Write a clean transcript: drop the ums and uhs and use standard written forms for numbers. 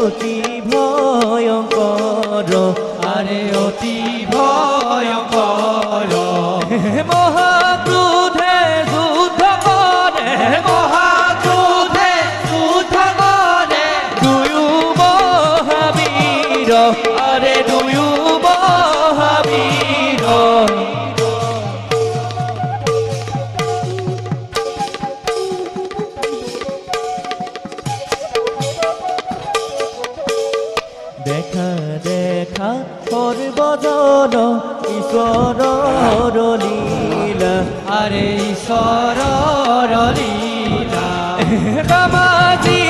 অতি ভয়ঙ্কর, আরে অতি ভয়ঙ্কর। মহাক্রোধে যুদ্ধ করে, মহাক্রোধে যুদ্ধ করে দুয়ো মহাবীর, আরে দুয়ো মহাবীর। দেখা দেখা সর্বজন ঈশ্বরর লীলা, আরে ঈশ্বরর লীলা। বামাজি